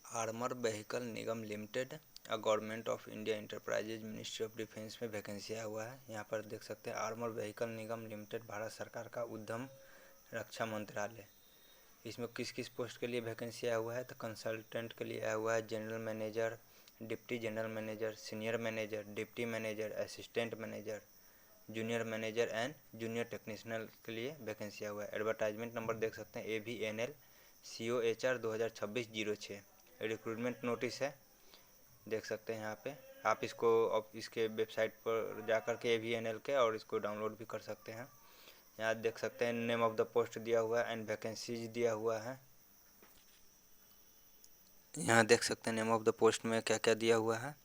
Armour vehicle Nigam limited government of India enterprises ministry of defence में vacancy आया हुआ है। यहाँ पर देख सकते हैं आर्मर व्हीकल निगम लिमिटेड भारत सरकार का उद्यम रक्षा मंत्रालय। इसमें किस किस पोस्ट के लिए वैकेंसी आया हुआ है तो कंसल्टेंट के लिए आया हुआ है, general manager, deputy general manager, senior manager, deputy manager, assistant manager, junior manager and junior technician के लिए वैकेंसी आया हुआ है। एडवर्टाइजमेंट नंबर देख सकते हैं AVNL COHR 2026-06 रिक्रूटमेंट नोटिस है, देख सकते हैं यहाँ पे। आप इसको अब इसके वेबसाइट पर जा कर के AVNL के और इसको डाउनलोड भी कर सकते हैं। यहाँ देख सकते हैं नेम ऑफ द पोस्ट दिया हुआ है एंड वैकेंसीज दिया हुआ है। यहाँ देख सकते हैं नेम ऑफ द पोस्ट में क्या क्या दिया हुआ है।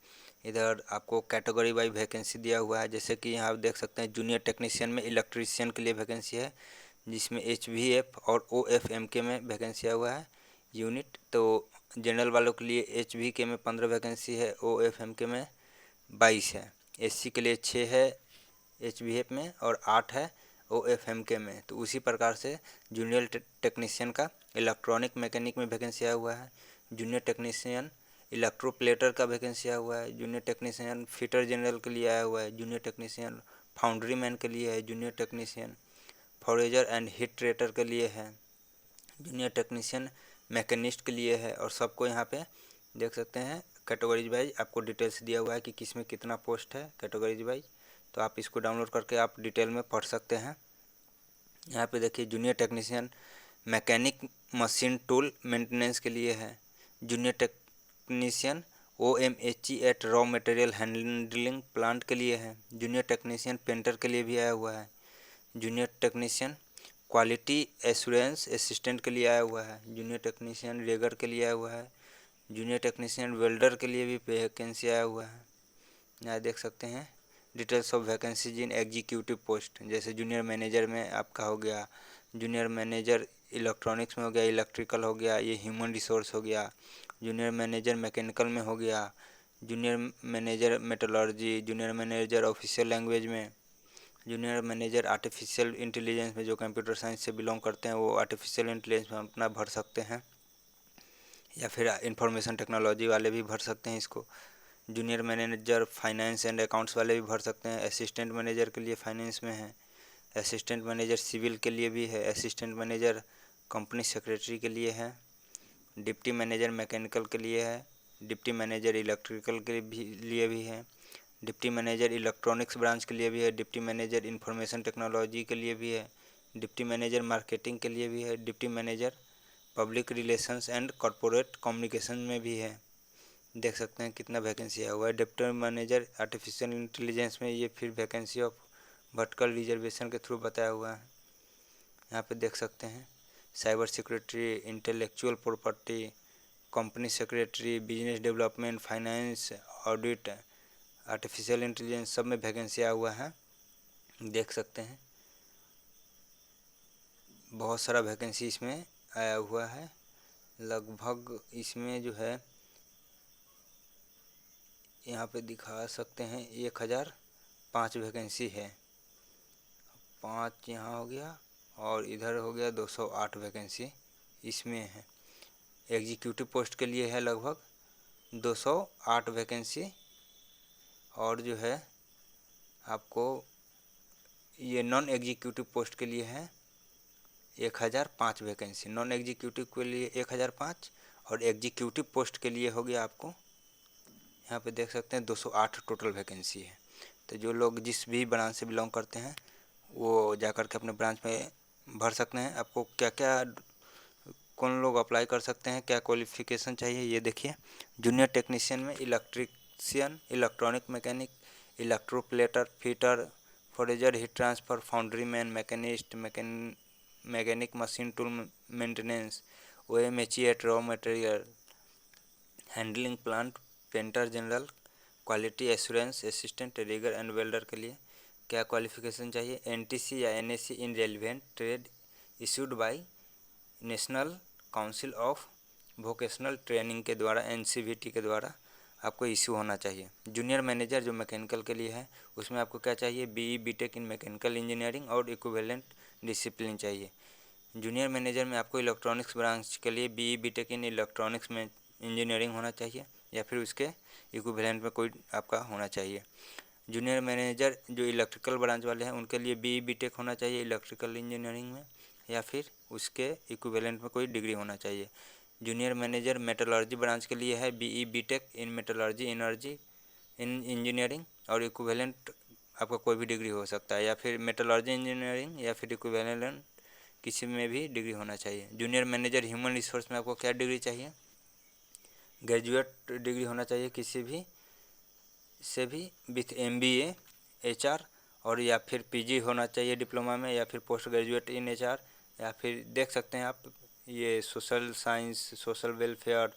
इधर आपको कैटेगरी वाइज वैकेंसी दिया हुआ है, जैसे कि यहाँ आप देख सकते हैं जूनियर टेक्नीशियन में इलेक्ट्रीशियन के लिए वैकेंसी है, जिसमें HVF और OFMK में वैकेंसी आया हुआ है यूनिट। तो जनरल वालों के लिए HVK में 15 वैकेंसी है, OFMK में 22 है, SC के लिए 6 है HVF में और 8 है OFMK में। तो उसी प्रकार से जूनियर टेक्नीशियन का इलेक्ट्रॉनिक मैकेनिक में वैकेंसी आया हुआ है, जूनियर टेक्नीशियन इलेक्ट्रोप्लेटर का वैकेंसी आया हुआ है, जूनियर टेक्नीशियन फिटर जनरल के लिए आया हुआ है, जूनियर टेक्नीशियन फाउंड्री मैन के लिए है, junior technician forger and heat treater के लिए है, जूनियर टेक्नीशियन मैकेनिस्ट के लिए है। और सबको यहाँ पे देख सकते हैं कैटेगरीज वाइज आपको डिटेल्स दिया हुआ है कि किस में कितना पोस्ट है कैटेगरीज वाइज। तो आप इसको डाउनलोड करके आप डिटेल में पढ़ सकते हैं। यहाँ पे देखिए junior technician mechanic machine tool maintenance के लिए है, junior technician OMHE at raw material handling plant के लिए है, जूनियर टेक्नीशियन पेंटर के लिए भी आया हुआ है, junior technician quality assurance assistant के लिए आया हुआ है, जूनियर टेक्नीशियन रेगर के लिए आया हुआ है, जूनियर टेक्नीशियन वेल्डर के लिए भी वैकेंसी आया हुआ है। यहाँ देख सकते हैं details of vacancies in executive post, जैसे जूनियर मैनेजर में आपका हो गया, जूनियर मैनेजर इलेक्ट्रॉनिक्स में हो गया, इलेक्ट्रिकल हो गया, ये ह्यूमन रिसोर्स हो गया, जूनियर मैनेजर मैकेनिकल में हो गया, junior manager metallurgy, junior manager official language में, जूनियर मैनेजर आर्टिफिशियल इंटेलिजेंस में, जो कंप्यूटर साइंस से बिलोंग करते हैं वो आर्टिफिशियल इंटेलिजेंस में अपना भर सकते हैं, या फिर इंफॉर्मेशन टेक्नोलॉजी वाले भी भर सकते हैं इसको। Junior manager finance and accounts वाले भी भर सकते हैं, असिस्टेंट मैनेजर के लिए फाइनेंस में है, असिस्टेंट मैनेजर सिविल के लिए भी है, असिस्टेंट मैनेजर कंपनी सेक्रेटरी के लिए है, डिप्टी मैनेजर मैकेनिकल के लिए है, डिप्टी मैनेजर इलेक्ट्रिकल के लिए भी है, डिप्टी मैनेजर इलेक्ट्रॉनिक्स ब्रांच के लिए भी है, डिप्टी मैनेजर इंफॉर्मेशन टेक्नोलॉजी के लिए भी है, डिप्टी मैनेजर मार्केटिंग के लिए भी है, deputy manager public relations and corporate communication में भी है। देख सकते हैं कितना वैकेंसी आया हुआ है। डिप्टी मैनेजर आर्टिफिशियल इंटेलिजेंस में ये फिर वैकेंसी ऑफ वर्टिकल रिजर्वेशन के थ्रू बताया हुआ है। यहाँ पे देख सकते हैं cyber security, intellectual property, company secretary, business development, finance, audit, artificial intelligence, सब में वैकेंसी आया हुआ है। देख सकते हैं बहुत सारा वैकेंसी इसमें आया हुआ है। लगभग इसमें जो है यहाँ पे दिखा सकते हैं 1005 वैकेंसी है, 5 यहाँ हो गया और इधर हो गया 208 वैकेंसी इसमें है। एग्जीक्यूटिव पोस्ट के लिए है लगभग 208 वैकेंसी, और जो है आपको ये नॉन एग्जीक्यूटिव पोस्ट के लिए है 1005 वैकेंसी। नॉन एग्जीक्यूटिव के लिए 1005 और एग्जीक्यूटिव पोस्ट के लिए हो गया आपको यहाँ पे देख सकते हैं 208 टोटल वैकेंसी है। तो जो लोग जिस भी ब्रांच से बिलोंग करते हैं वो जा कर के अपने ब्रांच में भर सकते हैं। आपको क्या क्या कौन लोग अप्लाई कर सकते हैं, क्या क्वालिफ़िकेशन चाहिए ये देखिए। जूनियर टेक्नीशियन में electrician, electronic mechanic, electroplater, fitter, forger, heat transfer, foundry man, machinist, mechanic machine tool maintenance, OMHE at raw material handling plant, painter general, quality assurance assistant, rigger and welder के लिए क्या qualification चाहिए। NTC या NSC in relevant trade issued by national council of vocational training के द्वारा NCVT के द्वारा आपको इशू होना चाहिए। जूनियर मैनेजर जो मैकेनिकल के लिए है उसमें आपको क्या चाहिए, BE BTech in mechanical engineering और इक्विवेलेंट डिसिप्लिन चाहिए। जूनियर मैनेजर में आपको इलेक्ट्रॉनिक्स ब्रांच के लिए BE BTech इन इलेक्ट्रॉनिक्स में इंजीनियरिंग होना चाहिए या फिर उसके इक्विवेलेंट में कोई आपका होना चाहिए। जूनियर मैनेजर जो इलेक्ट्रिकल ब्रांच वाले हैं उनके लिए BE BTech होना चाहिए इलेक्ट्रिकल इंजीनियरिंग में, या फिर उसके इक्विवेलेंट में कोई डिग्री होना चाहिए। जूनियर मैनेजर मेटलर्जी ब्रांच के लिए है BE BTech in metallurgy energy in engineering, और इक्विवेलेंट आपका कोई भी डिग्री हो सकता है, या फिर मेटलर्जी इंजीनियरिंग या फिर इक्विवेलेंट किसी में भी डिग्री होना चाहिए। जूनियर मैनेजर ह्यूमन रिसोर्स में आपको क्या डिग्री चाहिए? ग्रेजुएट डिग्री होना चाहिए किसी भी से भी विथ MBA HR, और या फिर PG होना चाहिए डिप्लोमा में, या फिर पोस्ट ग्रेजुएट इन HR, या फिर देख सकते हैं आप ये सोशल साइंस, सोशल वेलफेयर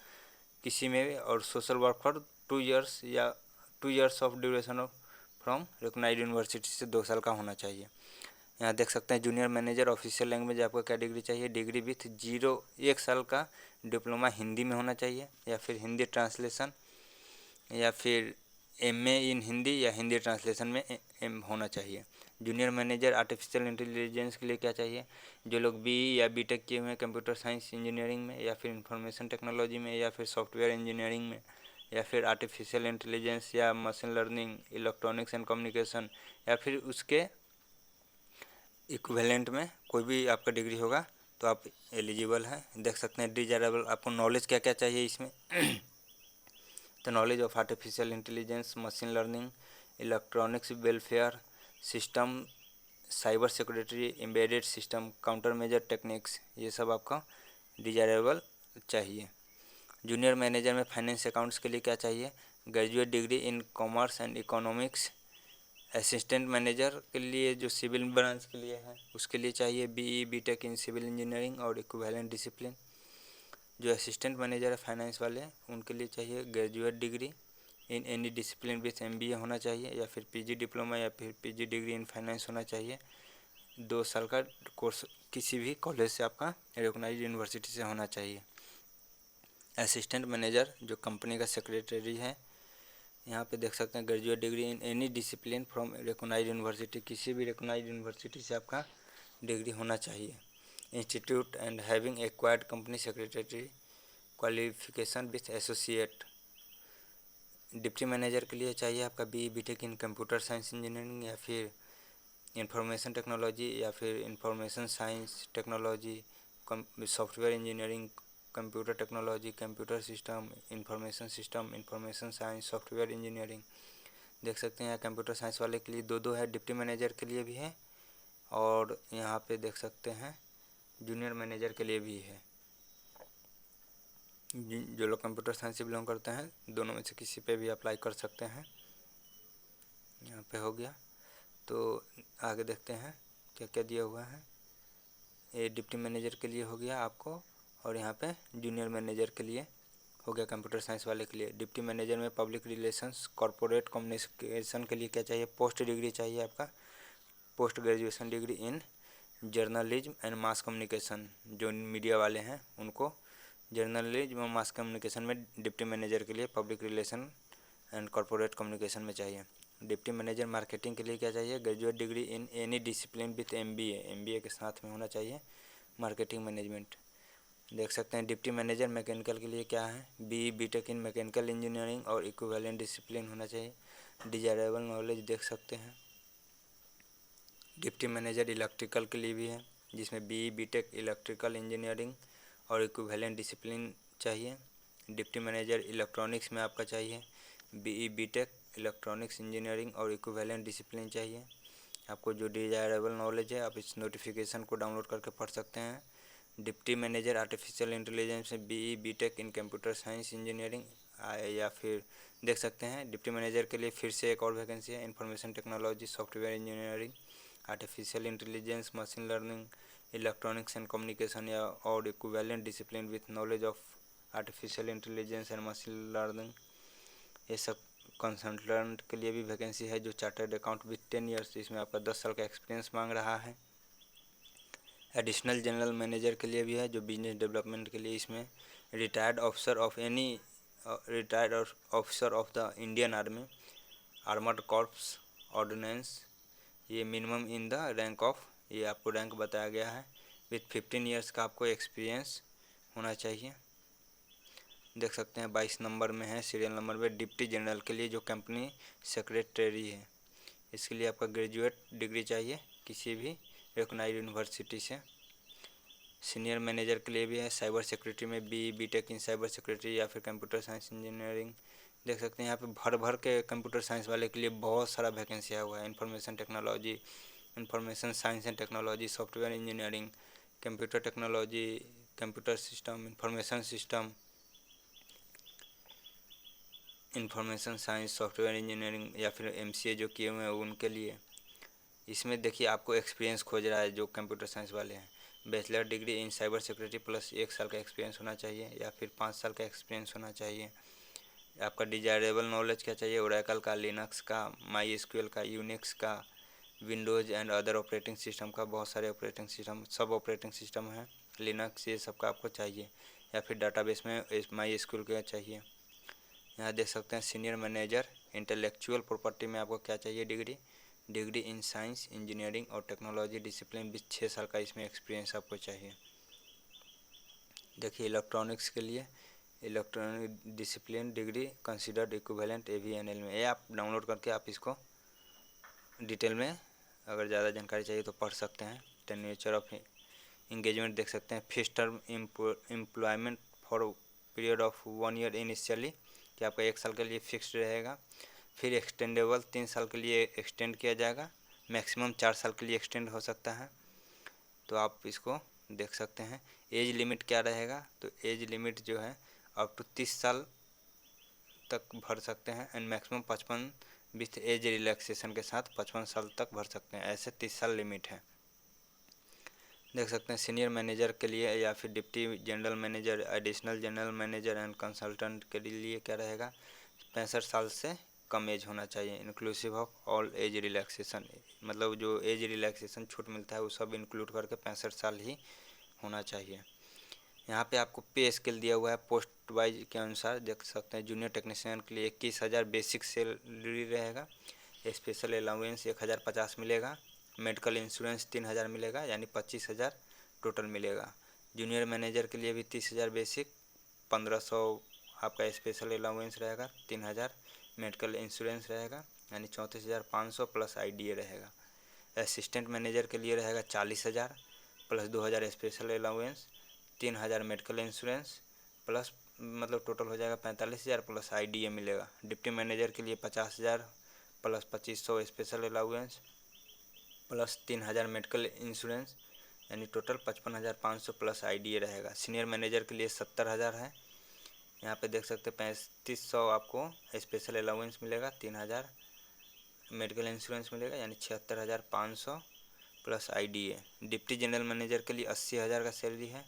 किसी में भी, और सोशल वर्क फॉर 2 इयर्स या 2 years of duration of from recognised university से 2 साल का होना चाहिए। यहाँ देख सकते हैं जूनियर मैनेजर ऑफिशियल लैंग्वेज आपको क्या डिग्री चाहिए? डिग्री विथ 1 साल का डिप्लोमा हिंदी में होना चाहिए, या फिर हिंदी ट्रांसलेशन, या फिर MA इन हिंदी या हिंदी ट्रांसलेशन में होना चाहिए। जूनियर मैनेजर आर्टिफिशियल इंटेलिजेंस के लिए क्या चाहिए? जो लोग BE या BTech किए हुए हैं कंप्यूटर साइंस इंजीनियरिंग में, या फिर इंफॉर्मेशन टेक्नोलॉजी में, या फिर सॉफ्टवेयर इंजीनियरिंग में, या फिर आर्टिफिशियल इंटेलिजेंस या machine learning, electronics and communication, या फिर उसके इक्विवेलेंट में कोई भी आपका डिग्री होगा तो आप एलिजिबल हैं। देख सकते हैं डिजायरेबल आपको नॉलेज क्या क्या चाहिए इसमें तो knowledge of artificial intelligence, machine learning, electronics welfare system, cyber security, embedded system, counter measure techniques, ये सब आपका डिजायरेबल चाहिए। जूनियर मैनेजर में फाइनेंस अकाउंट्स के लिए क्या चाहिए? Graduate degree in commerce and economics. Assistant manager के लिए जो सिविल ब्रांच के लिए है उसके लिए चाहिए BE BTech in civil engineering और इक्विवेलेंट डिसिप्लिन। जो असिस्टेंट मैनेजर है फाइनेंस वाले उनके लिए चाहिए graduate degree in any discipline with MBA होना चाहिए, या फिर PG डिप्लोमा या फिर PG डिग्री इन फाइनेंस होना चाहिए। 2 साल का कोर्स किसी भी कॉलेज से आपका रिकॉग्नाइज्ड यूनिवर्सिटी से होना चाहिए। असिस्टेंट मैनेजर जो कंपनी का सेक्रेटरी है, यहाँ पे देख सकते हैं graduate degree in any discipline from recognised university, किसी भी रिकॉग्नाइज्ड यूनिवर्सिटी से आपका डिग्री होना चाहिए। Institute and having acquired company secretary qualification with associate. Deputy manager के लिए चाहिए आपका BE BTech in computer science engineering, या फिर इंफॉर्मेशन टेक्नोलॉजी, या फिर information science technology, software engineering, computer technology, computer system, information science, software engineering. देख सकते हैं यहाँ कंप्यूटर साइंस वाले के लिए 2 है, डिप्टी मैनेजर के लिए भी है, और यहाँ पे देख सकते हैं जूनियर मैनेजर के लिए भी है। जो लोग कंप्यूटर साइंस से बिलोंग करते हैं दोनों में से किसी पे भी अप्लाई कर सकते हैं। यहाँ पे हो गया, तो आगे देखते हैं क्या क्या दिया हुआ है। ये डिप्टी मैनेजर के लिए हो गया आपको, और यहाँ पे जूनियर मैनेजर के लिए हो गया कंप्यूटर साइंस वाले के लिए। डिप्टी मैनेजर में पब्लिक रिलेशंस कॉरपोरेट कम्युनिकेशन के लिए क्या चाहिए? पोस्ट डिग्री चाहिए आपका, post graduation degree in journalism and mass communication. जो मीडिया वाले हैं उनको जर्नलिज्म और मास कम्युनिकेशन में डिप्टी मैनेजर के लिए public relation and corporate communication में चाहिए। डिप्टी मैनेजर मार्केटिंग के लिए क्या चाहिए? Graduate degree in any discipline with MBA के साथ में होना चाहिए मार्केटिंग मैनेजमेंट। देख सकते हैं डिप्टी मैनेजर मैकेनिकल के लिए क्या है? BE BTech in mechanical engineering और इक्विवेलेंट डिसिप्लिन होना चाहिए। डिजायरेबल नॉलेज देख सकते हैं। डिप्टी मैनेजर इलेक्ट्रिकल के लिए भी है, जिसमें BE BTech इलेक्ट्रिकल इंजीनियरिंग और इक्विवेलेंट डिसिप्लिन चाहिए। डिप्टी मैनेजर इलेक्ट्रॉनिक्स में आपका चाहिए BE BTech इलेक्ट्रॉनिक्स इंजीनियरिंग और इक्विवेलेंट डिसिप्लिन चाहिए। आपको जो डिजायरेबल नॉलेज है आप इस नोटिफिकेशन को डाउनलोड करके पढ़ सकते हैं। डिप्टी मैनेजर आर्टिफिशियल इंटेलिजेंस में BE BTech in computer science engineering, या फिर देख सकते हैं डिप्टी मैनेजर के लिए फिर से एक और वैकेंसी है information technology, software engineering, artificial intelligence, machine learning, electronics and communication, या और equivalent discipline with knowledge of artificial intelligence and machine learning. ये सब कंसल्टेंट के लिए भी वैकेंसी है जो चार्टर्ड अकाउंट विथ 10 ईयर्स, इसमें आपका 10 साल का एक्सपीरियंस मांग रहा है। एडिशनल जनरल मैनेजर के लिए भी है जो बिजनेस डेवलपमेंट के लिए, इसमें retired officer of the Indian army, armoured corps, ordnance, ये minimum in the rank of, ये आपको रैंक बताया गया है, विथ 15 ईयर्स का आपको एक्सपीरियंस होना चाहिए। देख सकते हैं 22 नंबर में है, सीरियल नंबर में डिप्टी जनरल के लिए जो कंपनी सेक्रेटरी है। इसके लिए आपका ग्रेजुएट डिग्री चाहिए किसी भी रिकॉग्नाइज्ड यूनिवर्सिटी से। सीनियर मैनेजर के लिए भी है, साइबर सिक्योरिटी में बीटेक इन साइबर सिक्योरिटी या फिर कंप्यूटर साइंस इंजीनियरिंग। देख सकते हैं यहाँ पे भर भर के कंप्यूटर साइंस वाले के लिए बहुत सारा वैकेंसी आया हुआ है। Information technology, information science and technology, software engineering, computer technology, computer system, information system, information science, software engineering या फिर एमसीए जो किए हुए हैं उनके लिए। इसमें देखिए आपको एक्सपीरियंस खोज रहा है जो कंप्यूटर साइंस वाले हैं। Bachelor degree in cyber security plus 1 साल का एक्सपीरियंस होना चाहिए या फिर 5 साल का एक्सपीरियंस होना चाहिए। आपका डिजायरेबल नॉलेज क्या चाहिए, ओरेकल का, लिनक्स का, माई एसक्यूएल का, यूनिक्स का, Windows and other operating system का, बहुत सारे ऑपरेटिंग सिस्टम, सब ऑपरेटिंग सिस्टम है, लिनक्स, ये सब का आपको चाहिए। या फिर डाटाबेस में माई एसक्यूएल का चाहिए। यहाँ देख सकते हैं सीनियर मैनेजर इंटेलेक्चुअल प्रॉपर्टी में आपको क्या चाहिए, डिग्री इन साइंस इंजीनियरिंग और टेक्नोलॉजी डिसिप्लिन विथ 6 साल का इसमें एक्सपीरियंस आपको चाहिए। देखिए इलेक्ट्रॉनिक्स के लिए electronic discipline degree considered equivalent AVNL में, ये आप डाउनलोड करके आप इसको डिटेल में अगर ज़्यादा जानकारी चाहिए तो पढ़ सकते हैं। द नेचर ऑफ इंगेजमेंट देख सकते हैं, fix term employment for period of 1 year initially, कि आपका 1 साल के लिए फिक्स्ड रहेगा, फिर एक्सटेंडेबल 3 साल के लिए एक्सटेंड किया जाएगा, मैक्सिमम 4 साल के लिए एक्सटेंड हो सकता है। तो आप इसको देख सकते हैं। एज लिमिट क्या रहेगा, तो एज लिमिट जो है अप टू 30 साल तक भर सकते हैं and maximum 55 with age relaxation के साथ 55 साल तक भर सकते हैं, ऐसे 30 साल लिमिट है। देख सकते हैं सीनियर मैनेजर के लिए या फिर deputy general manager, additional general manager and consultant के लिए क्या रहेगा, 65 साल से कम एज होना चाहिए, inclusive of all age relaxation, मतलब जो एज रिलैक्सेशन छूट मिलता है वो सब इंक्लूड करके 65 साल ही होना चाहिए। यहाँ पे आपको पे स्केल दिया हुआ है पोस्ट वाइज के अनुसार, देख सकते हैं जूनियर टेक्नीशियन के लिए 21,000 बेसिक सैलरी रहेगा, स्पेशल अलाउंस 1,050 मिलेगा, मेडिकल इंश्योरेंस 3,000 मिलेगा, यानी 25,000 टोटल मिलेगा। जूनियर मैनेजर के लिए भी 30,000 बेसिक, 1,500 आपका स्पेशल अलाउंस रहेगा, 3,000 मेडिकल इंश्योरेंस रहेगा, यानी 34,500 प्लस IDA रहेगा। असिस्टेंट मैनेजर के लिए रहेगा 40,000 plus 2,000 special allowance, 3,000 medical insurance plus, मतलब टोटल हो जाएगा 45,000 प्लस IDA मिलेगा। डिप्टी मैनेजर के लिए 50,000 plus 2,500 special allowance plus 3,000 medical insurance, यानी टोटल 55,500 प्लस IDA रहेगा। सीनियर मैनेजर के लिए 70,000 है, यहाँ पे देख सकते हैं 3,500 आपको स्पेशल अलाउंस मिलेगा, 3,000 मेडिकल इंश्योरेंस मिलेगा, यानी 76,500 plus IDA। Deputy general manager के लिए 80,000 का सैलरी है,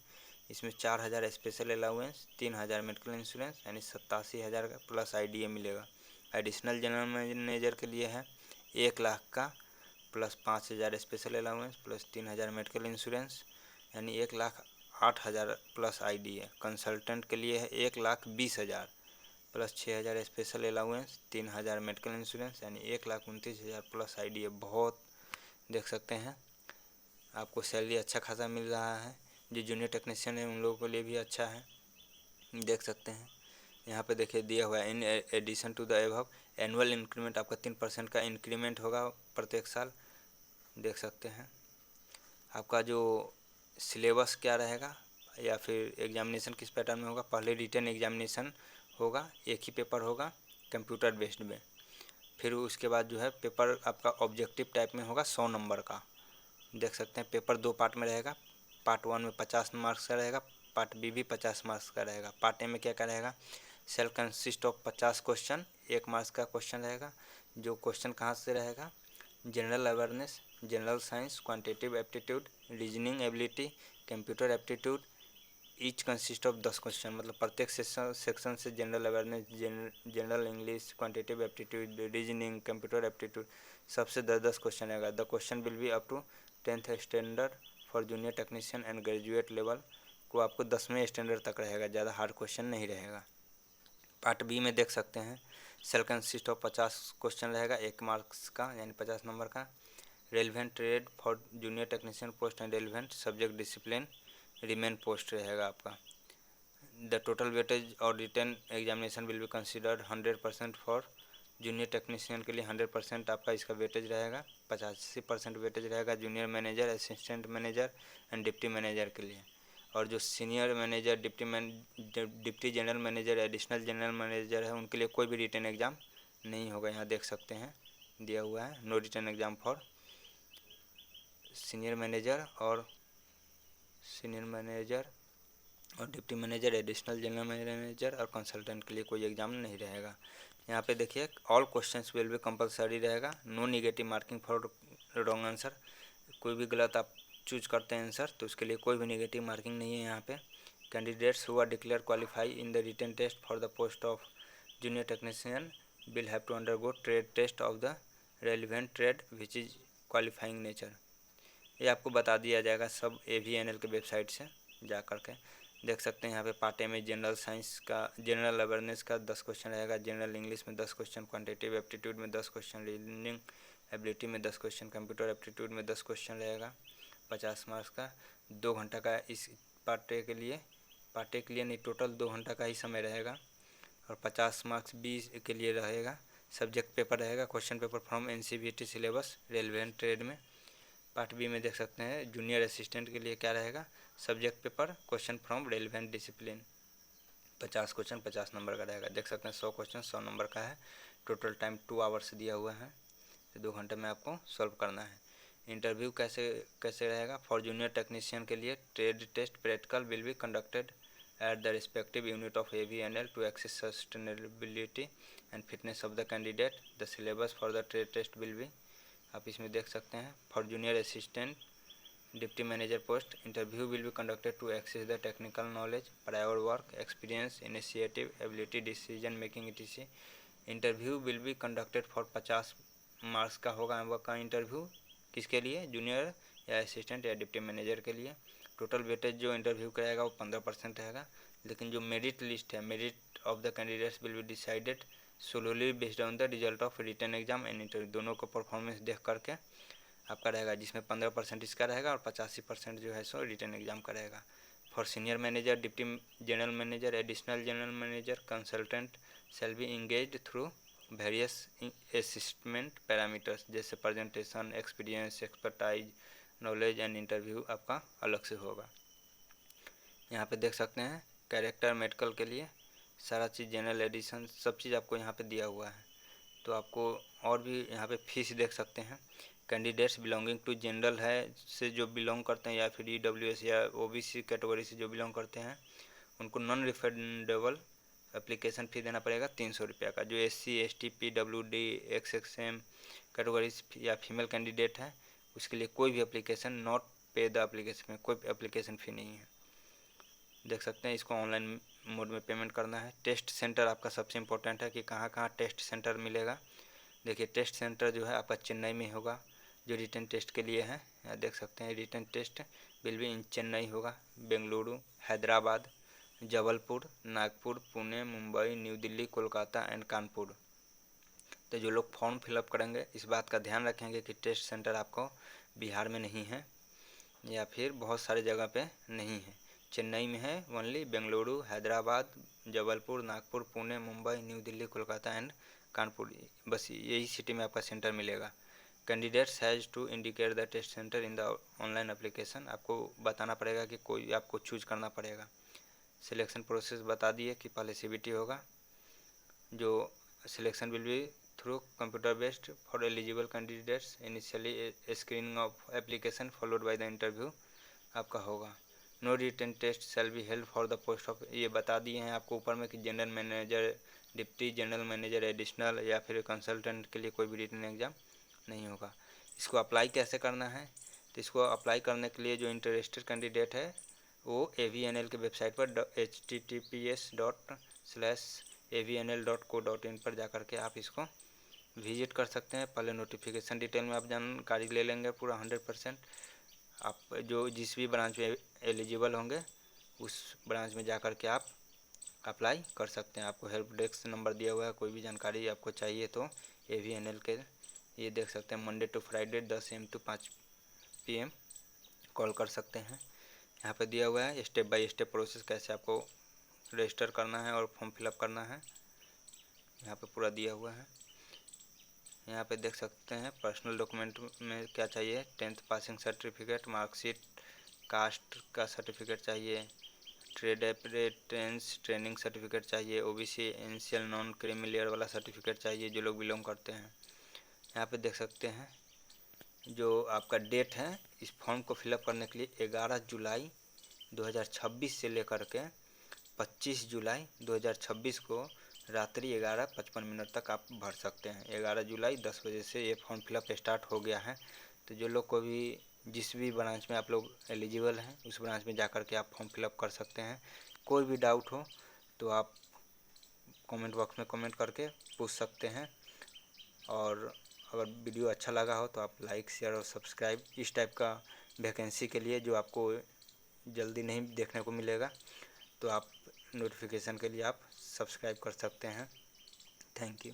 इसमें 4,000 स्पेशल अलाउंस, 3,000 मेडिकल इंश्योरेंस, यानी 87,000 का प्लस IDA मिलेगा। एडिशनल जनरल मैनेजर के लिए है 1 लाख का plus 5,000 special allowance plus 3,000 medical insurance, यानी 1,08,000 प्लस IDA। कंसल्टेंट के लिए है 1,20,000 plus 6,000 special allowance, 3,000 medical insurance, यानी 1,29,000 प्लस IDA। बहुत देख सकते हैं आपको सैलरी अच्छा खासा मिल रहा है। जो जूनियर टेक्नीशियन है उन लोगों के लिए भी अच्छा है, देख सकते हैं। यहाँ पे देखिए दिया हुआ है in addition to the above annual increment, आपका 3% का इंक्रीमेंट होगा प्रत्येक साल, देख सकते हैं। आपका जो सिलेबस क्या रहेगा या फिर एग्जामिनेशन किस पैटर्न में होगा, पहले रिटन एग्जामिनेशन होगा, एक ही पेपर होगा कंप्यूटर बेस्ड में, फिर उसके बाद जो है पेपर आपका ऑब्जेक्टिव टाइप में होगा 100 नंबर का। देख सकते हैं पेपर 2 पार्ट में रहेगा, पार्ट 1 में 50 मार्क्स का रहेगा, पार्ट B भी 50 मार्क्स का रहेगा। पार्ट A में क्या क्या रहेगा, shall consist of 50 question, 1 marks का क्वेश्चन रहेगा। जो क्वेश्चन कहाँ से रहेगा, general awareness, general science, quantitative aptitude, reasoning ability, computer aptitude, each consist of 10 question, मतलब प्रत्येक सेक्शन से general awareness, general English, quantitative aptitude, reasoning, computer aptitude, सबसे 10-10 क्वेश्चन रहेगा। The question will be up to 10th standard for junior technician and graduate level को आपको 10वें standard तक रहेगा, ज़्यादा हार्ड क्वेश्चन नहीं रहेगा। पार्ट B में देख सकते हैं सेल कंसिस्ट ऑफ 50 क्वेश्चन रहेगा, 1 मार्क्स का यानी 50 नंबर का। Relevant trade for junior technician post and relevant subject discipline remain post रहेगा आपका। द टोटल वेटेज और written examination will be considered 100% for junior technician के लिए 100% आपका इसका वेटेज रहेगा, 85% वेटेज रहेगा junior manager, assistant manager and deputy manager के लिए। और जो senior manager, deputy general manager, additional general manager है, उनके लिए कोई भी रिटन एग्ज़ाम नहीं होगा। यहाँ देख सकते हैं दिया हुआ है, no written exam for senior manager और deputy manager, additional general manager और कंसल्टेंट के लिए कोई एग्ज़ाम नहीं रहेगा। यहाँ पे देखिए all questions will be compulsory रहेगा, no negative marking for wrong answer. कोई भी गलत आप चूज करते हैं आंसर तो उसके लिए कोई भी नेगेटिव मार्किंग नहीं है यहाँ पे। Candidates who are declare qualify in the written test for the post of junior technician will have to undergo trade test of the relevant trade which is qualifying nature. ये आपको बता दिया जाएगा सब AVNL के वेबसाइट से जा कर के देख सकते हैं। यहाँ पे पार्ट ए में जनरल साइंस का, जनरल अवेयरनेस का 10 क्वेश्चन रहेगा, जनरल इंग्लिश में 10 क्वेश्चन, क्वान्टिटेटिव एप्टीट्यूड में 10 क्वेश्चन, रीजनिंग एबिलिटी में 10 क्वेश्चन, कंप्यूटर एप्टीट्यूड में 10 क्वेश्चन रहेगा, 50 मार्क्स का। 2 घंटा का इस पार्ट ए के लिए नहीं, टोटल 2 घंटा का ही समय रहेगा और 50 मार्क्स 20 के लिए रहेगा। सब्जेक्ट पेपर रहेगा, question paper from NCVT syllabus relevant trade में। पार्ट बी में देख सकते हैं जूनियर असिस्टेंट के लिए क्या रहेगा, subject paper question from relevant discipline, 50 question 50 number का रहेगा। देख सकते हैं 100 क्वेश्चन 100 नंबर का है। टोटल टाइम 2 आवर्स दिया हुआ है, तो 2 घंटे में आपको सॉल्व करना है। इंटरव्यू कैसे रहेगा, फॉर जूनियर टेक्नीशियन के लिए trade test practical will be conducted at the respective unit of AVNL to assess sustainability and fitness of the candidate. The syllabus for the trade test will be, आप इसमें देख सकते हैं, for junior assistant deputy manager post interview will be conducted to assess the technical knowledge, prior work experience, initiative ability, decision making etc। Interview will be conducted for 50 marks का होगा आपका interview, किसके लिए, जूनियर या assistant या deputy manager के लिए। Total weightage जो इंटरव्यू कराएगा वो 15% रहेगा, लेकिन जो मेरिट लिस्ट है, merit of the candidates will be decided solely based on the result of written exam and interview. दोनों को परफॉर्मेंस देख करके आपका रहेगा, जिसमें 15% इसका रहेगा और 85% जो है सो रिटन एग्जाम का रहेगा। For senior manager, deputy general manager, additional general manager, consultant shall be engaged through various assessment parameters, जैसे presentation, experience, expertise, knowledge and interview आपका अलग से होगा। यहाँ पे देख सकते हैं कैरेक्टर मेडिकल के लिए सारा चीज़, जनरल एडिशन सब चीज़ आपको यहाँ पे दिया हुआ है। तो आपको और भी यहाँ पे फीस देख सकते हैं। कैंडिडेट्स बिलोंगिंग टू जनरल है से जो बिलोंग करते हैं या फिर EWS या OBC कैटेगरी से जो बिलोंग करते हैं उनको नॉन रिफंडेबल एप्लीकेशन फ़ी देना पड़ेगा 300 रुपये का। जो SC ST PWD XXM category या फीमेल कैंडिडेट है उसके लिए कोई भी एप्लीकेशन नॉट पे द एप्लीकेशन में कोई एप्लीकेशन फ़ी नहीं है। देख सकते हैं इसको ऑनलाइन मोड में पेमेंट करना है। टेस्ट सेंटर आपका सबसे इम्पोर्टेंट है कि कहाँ कहाँ टेस्ट सेंटर मिलेगा। देखिए टेस्ट सेंटर जो है आपका चेन्नई में होगा, जो रिटन टेस्ट के लिए है। यहाँ देख सकते हैं written test will be in Chennai होगा, बेंगलुरु, हैदराबाद, जबलपुर, नागपुर, पुणे, मुंबई, न्यू दिल्ली, कोलकाता एंड कानपुर। तो जो लोग फॉर्म फिलअप करेंगे इस बात का ध्यान रखेंगे कि टेस्ट सेंटर आपको बिहार में नहीं है या फिर बहुत सारे जगह पे नहीं है। चेन्नई में है only, Bengaluru, Hyderabad, Jabalpur, Nagpur, Pune, Mumbai, new Delhi, Kolkata and Kanpur, बस यही सिटी में आपका सेंटर मिलेगा। Candidates has to indicate the test centre in the online application, आपको बताना पड़ेगा कि कोई आपको चूज करना पड़ेगा। सिलेक्शन प्रोसेस बता दिए कि पहले CBT होगा, जो selection will be through computer based for eligible candidates, initially screening of application followed by the interview आपका होगा। No written test shall be held for the post of, ये बता दिए हैं आपको ऊपर में कि general manager, deputy general manager, additional या फिर कंसल्टेंट के लिए कोई भी रिटन एग्जाम नहीं होगा। इसको अप्लाई कैसे करना है, तो इसको अप्लाई करने के लिए जो इंटरेस्टेड कैंडिडेट है वो AVNL के वेबसाइट पर https:/avnl.co.in पर जा कर के आप इसको विजिट कर सकते हैं। पहले नोटिफिकेशन डिटेल में आप जानकारी ले लेंगे पूरा 100%। आप जो जिस भी ब्रांच में एलिजिबल होंगे उस ब्रांच में जा कर के आप अप्लाई कर सकते हैं। आपको हेल्प डेस्क नंबर दिया हुआ है, कोई भी जानकारी आपको चाहिए तो AVNL के ये देख सकते हैं Monday to Friday 10 AM to 5 PM call कर सकते हैं। यहाँ पे दिया हुआ है स्टेप बाय स्टेप प्रोसेस कैसे आपको रजिस्टर करना है और फॉर्म फिलअप करना है। यहाँ पे पूरा दिया हुआ है। यहाँ पे देख सकते हैं पर्सनल डॉक्यूमेंट में क्या चाहिए। 10th passing certificate, marksheet, caste का सर्टिफिकेट चाहिए, ट्रेड अप्रेंटिस ट्रेनिंग सर्टिफिकेट चाहिए, OBC NCL non creamy layer वाला सर्टिफिकेट चाहिए जो लोग बिलोंग करते हैं। यहाँ पे देख सकते हैं जो आपका डेट है इस फॉर्म को फिलअप करने के लिए 11 जुलाई 2026 से लेकर के 25 जुलाई 2026 को रात्रि 11:55 तक आप भर सकते हैं। 11 जुलाई 10 बजे से ये फॉर्म फिलअप स्टार्ट हो गया है। तो जो लोग को भी जिस भी ब्रांच में आप लोग एलिजिबल हैं उस ब्रांच में जाकर के आप फॉर्म फिलअप कर सकते हैं। कोई भी डाउट हो तो आप कमेंट बॉक्स में कमेंट करके पूछ सकते हैं। और अगर वीडियो अच्छा लगा हो तो आप लाइक, शेयर और सब्सक्राइब इस टाइप का वैकेंसी के लिए जो आपको जल्दी नहीं देखने को मिलेगा तो आप नोटिफिकेशन के लिए आप सब्सक्राइब कर सकते हैं। Thank you.